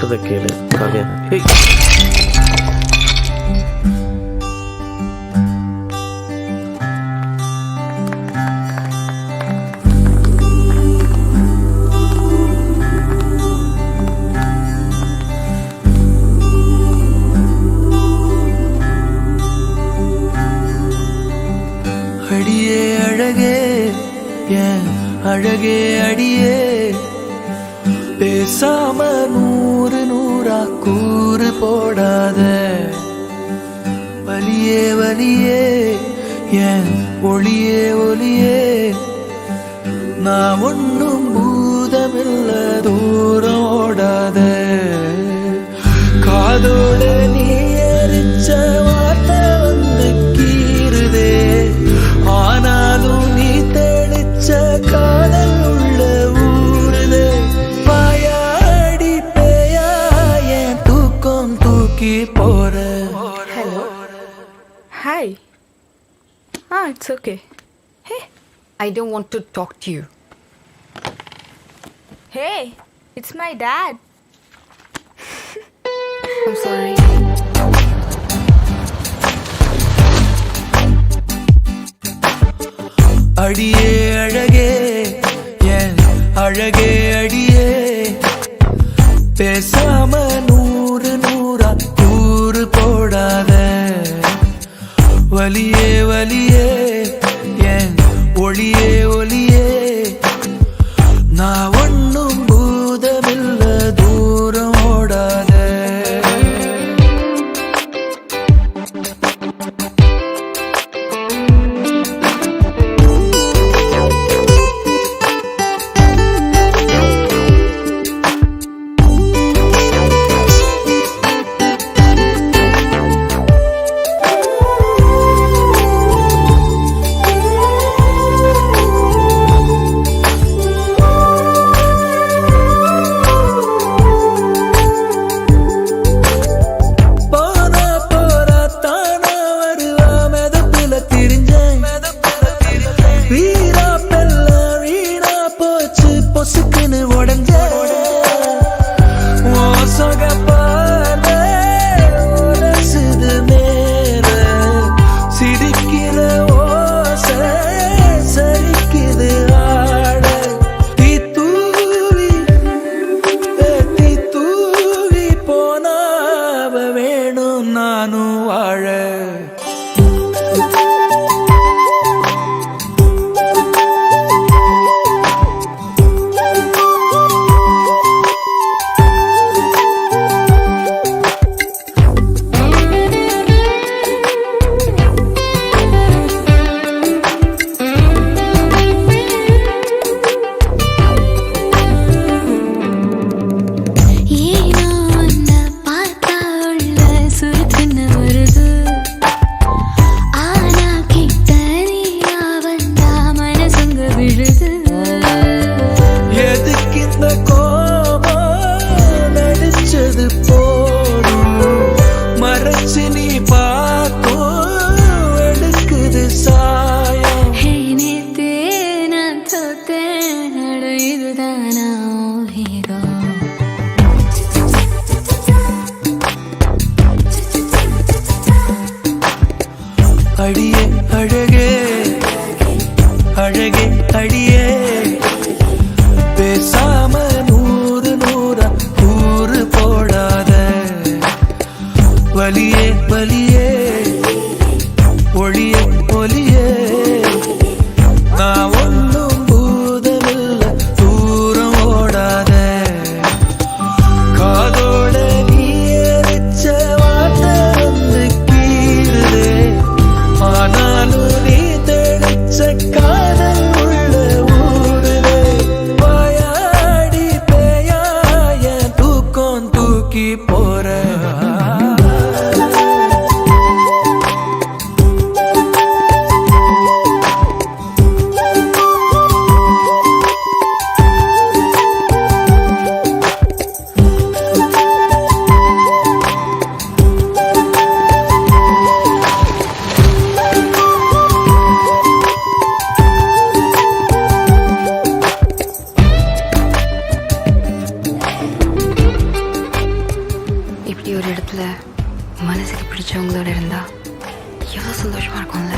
சொல்றத கேளு காவியா. அடியே அழகே ஏன் அழகே அடியே, பேசாம நூறு நூறா கூறு போடாத. வலியே வலியே ஏன் ஒளியே ஒளியே, நான் ஒன்னும் பூதமில்ல தூரம் ஓடாத. காதோட நீ எரிச்ச வார்த்தை வந்து கீறுதே, ஆனாலும் நீ தெளிச்ச காதல் உள்ள ஊருதே. பாயாடி பேயா என் தூக்கம் தூக்கி போற. Hello. Hi. It's okay. Hey, I don't want to talk to you. Hey, it's my dad. I'm sorry. அடியே அழகே ஏன் அழகே அடியே, பேசாம நூறு நூறா கூறு போடாத. வலியே வலியே ஏன் ஒளியே ஒளியே, நான் ஒன்னும் பூதமில்ல தூரம் ஓடாத. நானும் வாழ அடியே அழகே அழகே அடியே, பேசாம ஒரு இடத்துல மனசுக்கு பிடிச்சவங்களோட இருந்தா எவ்வளோ சந்தோஷமா இருக்கும்ல.